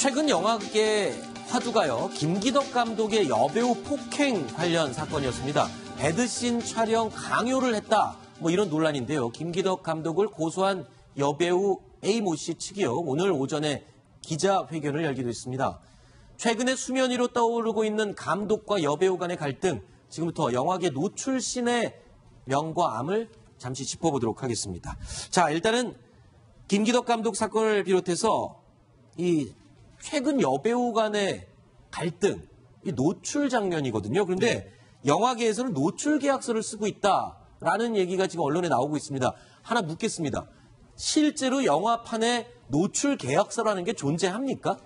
최근 영화계 화두가요. 김기덕 감독의 여배우 폭행 관련 사건이었습니다. 배드씬 촬영 강요를 했다. 이런 논란인데요. 김기덕 감독을 고소한 여배우 A모 씨 측이요. 오늘 오전에 기자회견을 열기도 했습니다. 최근에 수면 위로 떠오르고 있는 감독과 여배우 간의 갈등, 지금부터 영화계 노출신의 명과 암을 잠시 짚어보도록 하겠습니다. 자, 일단은 김기덕 감독 사건을 비롯해서 이 최근 여배우 간의 갈등, 이 노출 장면이거든요. 그런데 영화계에서는 노출 계약서를 쓰고 있다라는 얘기가 지금 언론에 나오고 있습니다. 하나 묻겠습니다. 실제로 영화판에 노출 계약서라는 게 존재합니까?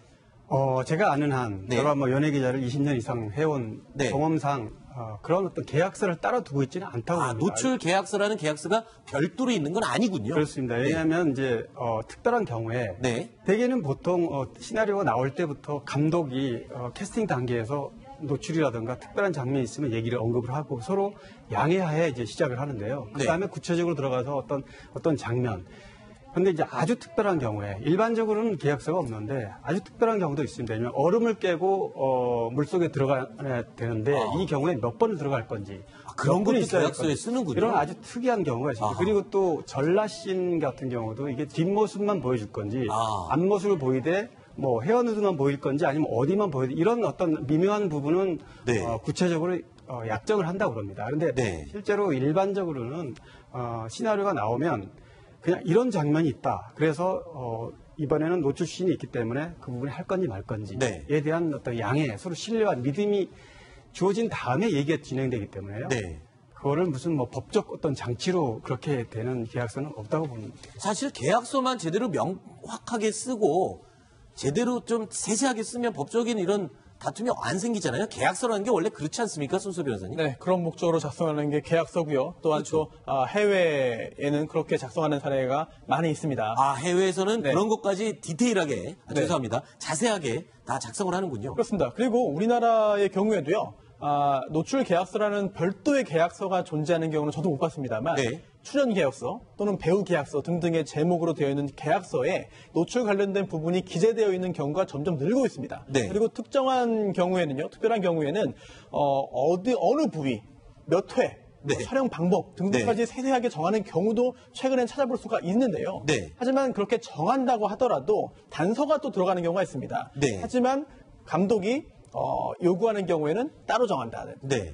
제가 아는 한, 제가 연예 기자를 20년 이상 해온 경험상 그런 어떤 계약서를 따로 두고 있지는 않다고 합니다. 노출 계약서라는 계약서가 별도로 있는 건 아니군요. 그렇습니다. 왜냐하면 이제 특별한 경우에 대개는 보통 시나리오가 나올 때부터 감독이 캐스팅 단계에서 노출이라든가 특별한 장면이 있으면 얘기를 언급을 하고 서로 양해하에 이제 시작을 하는데요. 그 다음에 구체적으로 들어가서 어떤 장면. 그런데 이제 아주 특별한 경우에 일반적으로는 계약서가 없는데 아주 특별한 경우도 있습니다. 왜냐하면 얼음을 깨고 물속에 들어가야 되는데 이 경우에 몇 번을 들어갈 건지 그런 것도 계약서에 쓰는군요. 이런 아주 특이한 경우가 있습니다. 그리고 또 전라씬 같은 경우도 이게 뒷모습만 보여줄 건지 앞모습을 보이되 헤어 누드만 보일 건지 아니면 어디만 보여야 이런 어떤 미묘한 부분은 구체적으로 약정을 한다고 그럽니다. 그런데 실제로 일반적으로는 시나리오가 나오면 그냥 이런 장면이 있다. 그래서 이번에는 노출씬이 있기 때문에 그 부분에 할 건지 말 건지에 대한 어떤 양해, 서로 신뢰와 믿음이 주어진 다음에 얘기가 진행되기 때문에요. 그거를 무슨 법적 어떤 장치로 그렇게 되는 계약서는 없다고 봅니다. 사실 계약서만 제대로 명확하게 쓰고 제대로 좀 세세하게 쓰면 법적인 이런 다툼이 안 생기잖아요. 계약서라는 게 원래 그렇지 않습니까, 손수 변호사님? 네, 그런 목적으로 작성하는 게 계약서고요. 또한 또 해외에는 그렇게 작성하는 사례가 많이 있습니다. 해외에서는 그런 것까지 디테일하게, 죄송합니다, 자세하게 다 작성을 하는군요. 그렇습니다. 그리고 우리나라의 경우에도요. 노출 계약서라는 별도의 계약서가 존재하는 경우는 저도 못 봤습니다만 출연 계약서 또는 배우 계약서 등등의 제목으로 되어 있는 계약서에 노출 관련된 부분이 기재되어 있는 경우가 점점 늘고 있습니다. 그리고 특정한 경우에는요, 특별한 경우에는 어느 부위, 몇 회, 촬영 방법 등등까지 세세하게 정하는 경우도 최근엔 찾아볼 수가 있는데요. 하지만 그렇게 정한다고 하더라도 단서가 또 들어가는 경우가 있습니다. 하지만 감독이 요구하는 경우에는 따로 정한다.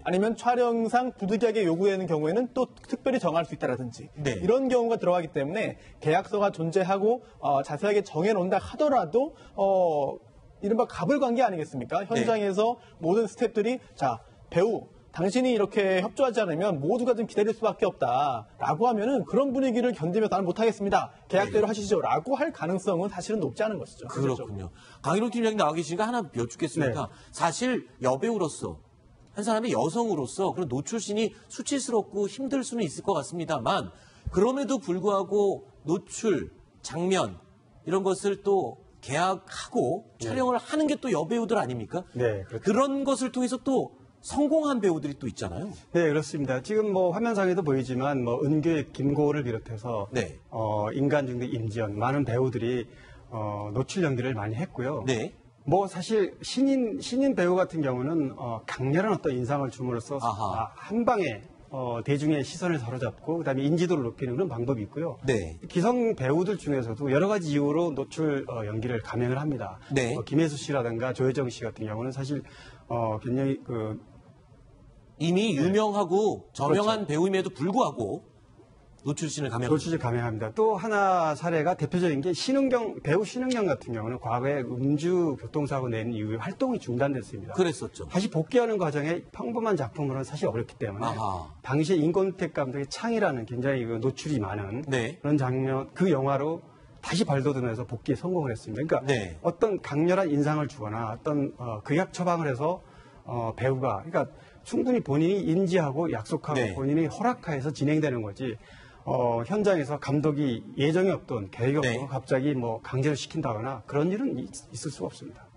아니면 촬영상 부득이하게 요구하는 경우에는 또 특별히 정할 수 있다라든지 이런 경우가 들어가기 때문에 계약서가 존재하고 자세하게 정해놓는다 하더라도 이른바 가불관계 아니겠습니까? 현장에서 모든 스태프들이 자 배우 당신이 이렇게 협조하지 않으면 모두가 좀 기다릴 수밖에 없다라고 하면은 그런 분위기를 견디며 나는 못하겠습니다. 계약대로 하시죠라고 할 가능성은 사실은 높지 않은 것이죠. 그렇군요. 강일홍 팀장님 나와 계시니까 하나 여쭙겠습니다. 사실 여배우로서 한 사람의 여성으로서 그런 노출신이 수치스럽고 힘들 수는 있을 것 같습니다만 그럼에도 불구하고 노출, 장면 이런 것을 또 계약하고 촬영을 하는 게 또 여배우들 아닙니까? 그렇죠. 그런 것을 통해서 또 성공한 배우들이 또 있잖아요. 네, 그렇습니다. 지금 화면상에도 보이지만 은규의 김고은을 비롯해서 인간중대 임지연 많은 배우들이 노출 연기를 많이 했고요. 사실 신인 배우 같은 경우는 강렬한 어떤 인상을 줌으로써 한 방에 대중의 시선을 사로잡고 그다음에 인지도를 높이는 그런 방법이 있고요. 기성 배우들 중에서도 여러 가지 이유로 노출 연기를 감행을 합니다. 김혜수 씨라든가 조혜정 씨 같은 경우는 사실 굉장히 이미 유명하고 저명한 배우임에도 불구하고 노출신을 감행합니다. 또 하나 사례가 대표적인 게 배우 신은경 같은 경우는 과거에 음주 교통사고 낸 이후에 활동이 중단됐습니다. 그랬었죠. 다시 복귀하는 과정에 평범한 작품으로는 사실 어렵기 때문에 당시에 인권택 감독의 창이라는 굉장히 노출이 많은 그런 장면, 그 영화로 다시 발돋움해서 복귀에 성공을 했습니다. 그러니까 어떤 강렬한 인상을 주거나 어떤 극약 처방을 해서 배우가 충분히 본인이 인지하고 약속하고 본인이 허락하에서 진행되는 거지 현장에서 감독이 예정이 없던 계획이 없고 갑자기 강제로 시킨다거나 그런 일은 있을 수가 없습니다.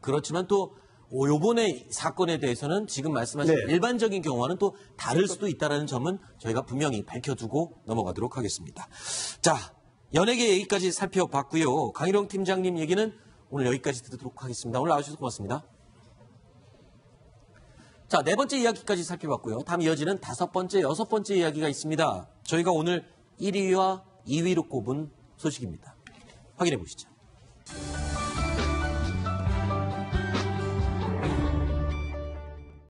그렇지만 또 요번에 사건에 대해서는 지금 말씀하신 일반적인 경우와는 또 다를 수도 있다는 점은 저희가 분명히 밝혀두고 넘어가도록 하겠습니다. 자, 연예계 얘기까지 살펴봤고요. 강일홍 팀장님 얘기는 오늘 여기까지 듣도록 하겠습니다. 오늘 나와주셔서 고맙습니다. 자, 네 번째 이야기까지 살펴봤고요. 다음 이어지는 다섯 번째, 여섯 번째 이야기가 있습니다. 저희가 오늘 1위와 2위로 꼽은 소식입니다. 확인해 보시죠.